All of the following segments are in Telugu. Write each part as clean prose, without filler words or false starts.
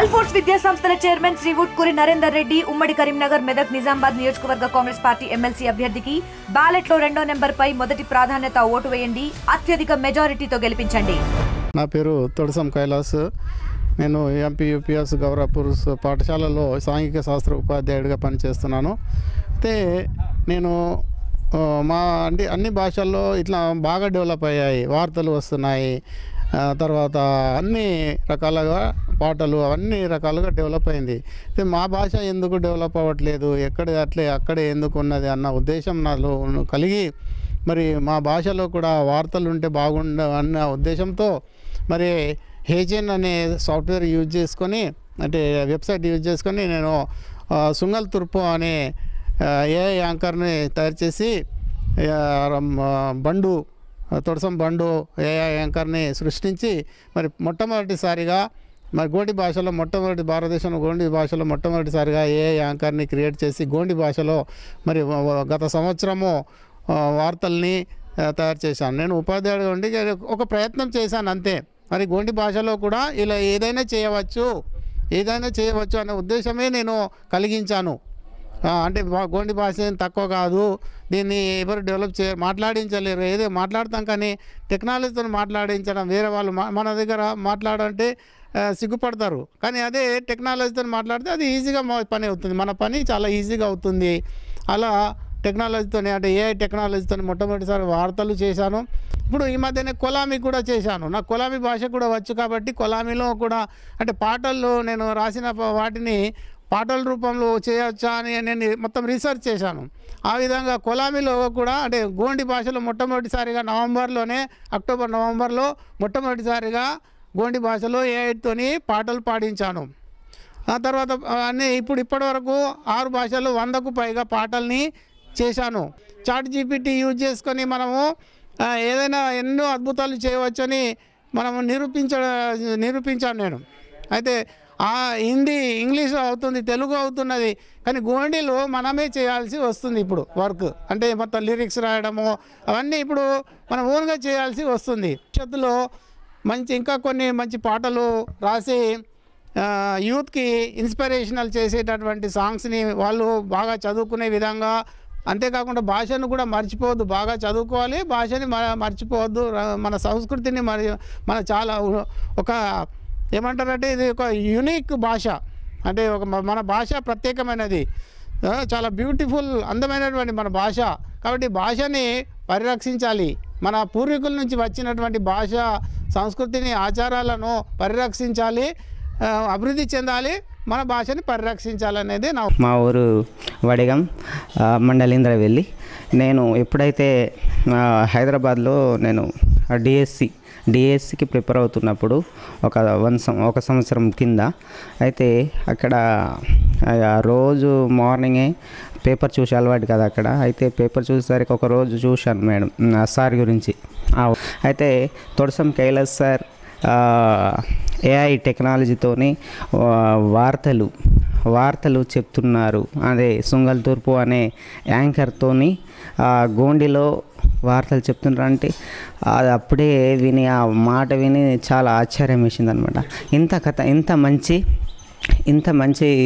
అల్ఫోర్స్ విద్యా సంస్థల చైర్మన్ శ్రీ వుట్కూరి నరేందర్ రెడ్డి ఉమ్మడి కరీంనగర్ మెదక్ నిజామాబాద్ నియోజకవర్గ కాంగ్రెస్ పార్టీ ఎమ్మెల్సీ అభ్యర్థికి బ్యాలెట్ లో 2వ నెంబర్ పై మొదటి ప్రాధాన్యత ఓటు వేయండి, అత్యధిక మెజారిటీతో గెలిపించండి. నా పేరు తొడసం కైలాస్. నేను ఎంపీ యూపీఎస్ గౌరవపూర్ పాఠశాలలో సాంఘిక శాస్త్ర ఉపాధ్యాయుడిగా పనిచేస్తున్నాను. అయితే నేను మా అన్ని భాషల్లో ఇట్లా బాగా డెవలప్ అయ్యాయి, వార్తలు వస్తున్నాయి, తర్వాత అన్ని రకాలుగా పాటలు అన్ని రకాలుగా డెవలప్ అయింది. అయితే మా భాష ఎందుకు డెవలప్ అవ్వట్లేదు, అక్కడే ఎందుకు ఉన్నది అన్న ఉద్దేశం నాలో కలిగి మరి మా భాషలో కూడా వార్తలు ఉంటే అన్న ఉద్దేశంతో మరి హేజెన్ అనే సాఫ్ట్వేర్ యూజ్ చేసుకొని, అంటే వెబ్సైట్ యూజ్ చేసుకొని నేను సుంగల్ తుర్పు అనే ఏఐ యాంకర్ని తయారు చేసి తొడసం బండు ఏఐ యాంకర్ని సృష్టించి మరి మొట్టమొదటిసారిగా మరి గోండి భాషలో భారతదేశంలో గోండి భాషలో మొట్టమొదటిసారిగా ఏఐ యాంకర్ని క్రియేట్ చేసి గోండి భాషలో మరి గత సంవత్సరము వార్తల్ని తయారు చేశాను. నేను ఉపాధ్యాయుడిగా ఉండి ఒక ప్రయత్నం చేశాను అంతే. మరి గోండి భాషలో కూడా ఇలా ఏదైనా చేయవచ్చు అనే ఉద్దేశమే నేను కలిగించాను. అంటే గోండి భాష తక్కువ కాదు, దీన్ని ఎవరు డెవలప్ మాట్లాడించలేరు. ఏదో మాట్లాడతాం కానీ టెక్నాలజీతో మాట్లాడించడం, వేరే వాళ్ళు మన దగ్గర మాట్లాడంటే సిగ్గుపడతారు. కానీ అదే టెక్నాలజీతో మాట్లాడితే అది ఈజీగా పని అవుతుంది, మన పని చాలా ఈజీగా అవుతుంది. అలా టెక్నాలజీతోనే, అంటే ఏఐ టెక్నాలజీతో మొట్టమొదటిసారి వార్తలు చేశాను. ఇప్పుడు ఈ మధ్యనే కొలామీ కూడా చేశాను. నాకు కొలామీ భాష కూడా వచ్చు కాబట్టి కొలామీలో కూడా అంటే పాటల్లో నేను రాసిన వాటిని పాటల రూపంలో చేయవచ్చా అని నేను మొత్తం రీసెర్చ్ చేశాను. ఆ విధంగా కొలామీలో కూడా అంటే గోండి భాషలో మొట్టమొదటిసారిగా అక్టోబర్ నవంబర్లో మొట్టమొదటిసారిగా గోండి భాషలో ఏఐతోని పాటలు పాడించాను. ఆ తర్వాత ఇప్పటి వరకు 6 భాషల్లో 100కు పైగా పాటల్ని చేశాను. చాట్ జీపీటీ యూజ్ చేసుకొని మనము ఏదైనా ఎన్నో అద్భుతాలు చేయవచ్చని మనము నిరూపించాను నేను. అయితే హిందీ, ఇంగ్లీష్ అవుతుంది, తెలుగు అవుతున్నది, కానీ గోండిలో మనమే చేయాల్సి వస్తుంది ఇప్పుడు వర్క్. అంటే మొత్తం లిరిక్స్ రాయడము అవన్నీ ఇప్పుడు మనం ఓన్గా చేయాల్సి వస్తుంది. భవిష్యత్తులో ఇంకా కొన్ని మంచి పాటలు రాసి యూత్కి ఇన్స్పిరేషనల్ చేసేటటువంటి సాంగ్స్ని వాళ్ళు బాగా చదువుకునే విధంగా, అంతేకాకుండా భాషను కూడా మర్చిపోవద్దు, బాగా చదువుకోవాలి, భాషని మర్చిపోవద్దు. మన సంస్కృతిని మన చాలా ఒక ఏమంటారంటే ఇది ఒక యూనిక్ భాష, అంటే మన భాష ప్రత్యేకమైనది, చాలా బ్యూటిఫుల్ అందమైనటువంటి మన భాష. కాబట్టి భాషని పరిరక్షించాలి. మన పూర్వీకుల నుంచి వచ్చినటువంటి భాష సంస్కృతిని, ఆచారాలను పరిరక్షించాలి, అభివృద్ధి చెందాలి, మన భాషని పరిరక్షించాలనేది మా ఊరు వడిగం మండలేంద్రవెల్లి. నేను ఎప్పుడైతే హైదరాబాద్లో నేను డిఎస్సికి ప్రిపేర్ అవుతున్నప్పుడు ఒక సంవత్సరం కింద అయితే అక్కడ రోజు మార్నింగే పేపర్ చూసి అలవాటు కదా అక్కడ. అయితే పేపర్ చూసేసరికి ఒక రోజు చూశాను మేడం సార్ గురించి. అయితే తొడసం కైలాస్ సార్ ఏఐ టెక్నాలజీతోని వార్తలు చెప్తున్నారు. అదే సుంగల్ తూర్పు అనే యాంకర్తోని గోండిలో వార్తలు చెప్తున్నారు. అంటే అది అప్పుడే విని ఆ మాట విని చాలా ఆశ్చర్యం వేసింది అనమాట. ఇంత మంచి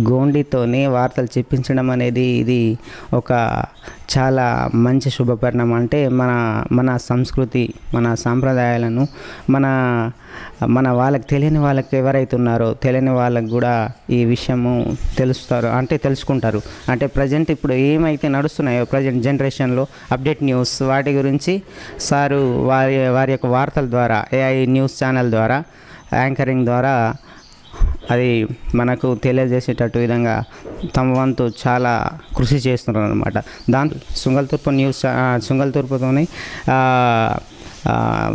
గోండితోనే వార్తలు చెప్పించడం అనేది ఇది ఒక చాలా మంచి శుభపరిణామం. అంటే మన సంస్కృతి, మన సాంప్రదాయాలను మన వాళ్ళకి తెలియని వాళ్ళకి ఎవరైతే ఉన్నారో తెలియని వాళ్ళకి కూడా ఈ విషయము తెలుసుకుంటారు. అంటే ప్రజెంట్ ఇప్పుడు ఏమైతే నడుస్తున్నాయో ప్రజెంట్ జనరేషన్లో అప్డేట్ న్యూస్ వాటి గురించి సారు వారి యొక్క వార్తల ద్వారా, ఏఐ న్యూస్ ఛానల్ ద్వారా, యాంకరింగ్ ద్వారా అది మనకు తెలియజేసేటట్టు విధంగా తమ వంతు చాలా కృషి చేస్తున్నారు అనమాట. దాంతో సుంగల్ తూర్పుతోనే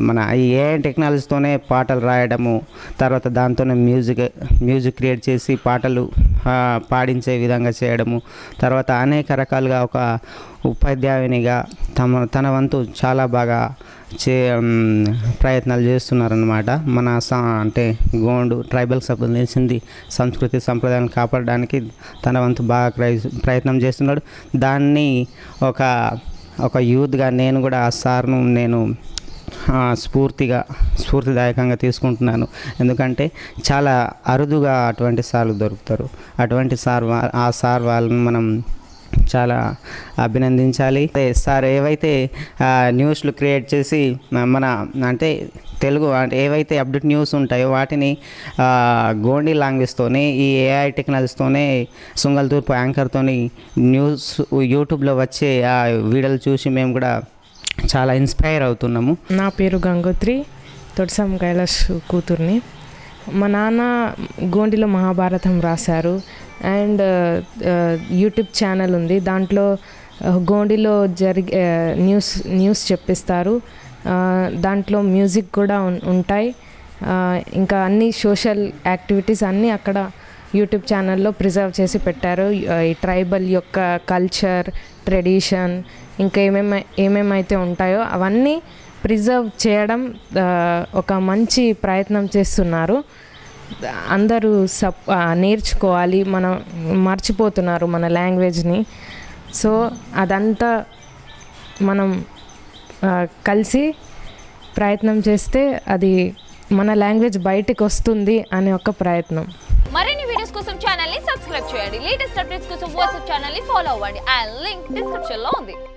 మన ఈ ఏఐ టెక్నాలజీతోనే పాటలు రాయడము, తర్వాత దాంతోనే మ్యూజిక్ క్రియేట్ చేసి పాటలు పాడించే విధంగా చేయడము, తర్వాత అనేక రకాలుగా ఒక ఉపాధ్యాయునిగా తన వంతు చాలా బాగా ప్రయత్నాలు చేస్తున్నారన్నమాట. మన అంటే గోండు ట్రైబల్కి సంబంధించింది సంస్కృతి సంప్రదాయాలను కాపాడడానికి తన వంతు బాగా ప్రయత్నం చేస్తున్నాడు. దాన్ని ఒక యూత్గా నేను కూడా ఆ సార్ను స్ఫూర్తిదాయకంగా తీసుకుంటున్నాను. ఎందుకంటే చాలా అరుదుగా అటువంటి సార్లు దొరుకుతారు. అటువంటి ఆ సార్ వాళ్ళని మనం చాలా అభినందించాలి. సార్ ఏవైతే న్యూస్లు క్రియేట్ చేసి మన అంటే తెలుగు అంటే ఏవైతే అప్డేట్ న్యూస్ ఉంటాయో వాటిని గోండి లాంగ్వేజ్తోనే ఈ ఏఐ టెక్నాలజీతోనే సుంగల్తూర్పు యాంకర్తోని న్యూస్ యూట్యూబ్లో వచ్చే ఆ వీడియోలు చూసి మేము కూడా చాలా ఇన్స్పైర్ అవుతున్నాము. నా పేరు గంగోత్రి, తొడిసం కైలాష్ కూతుర్ని. మా నాన్న గోండిలో మహాభారతం రాశారు అండ్ యూట్యూబ్ ఛానల్ ఉంది. దాంట్లో గోండిలో జరిగే న్యూస్ చెప్పిస్తారు. దాంట్లో మ్యూజిక్ కూడా ఉంటాయి. ఇంకా అన్ని సోషల్ యాక్టివిటీస్ అన్నీ అక్కడ యూట్యూబ్ ఛానల్లో ప్రిజర్వ్ చేసి పెట్టారు. ఈ ట్రైబల్ యొక్క కల్చర్, ట్రెడిషన్ ఇంకా ఏమేమైతే ఉంటాయో అవన్నీ ప్రిజర్వ్ చేయడం ఒక మంచి ప్రయత్నం చేస్తున్నారు. అందరూ నేర్చుకోవాలి, మనం మర్చిపోతున్నారు మన లాంగ్వేజ్ని. సో అదంతా మనం కలిసి ప్రయత్నం చేస్తే అది మన లాంగ్వేజ్ బయటికి వస్తుంది అనే ఒక ప్రయత్నం. మరిన్ని వీడియోస్ కోసం ఛానల్ ని సబ్స్క్రైబ్ చేయండి. లేటెస్ట్ అప్డేట్స్ కోసం వాట్సాప్ ఛానల్ ని ఫాలో అవ్వండి. ఆ లింక్ డిస్క్రిప్షన్ లో ఉంది.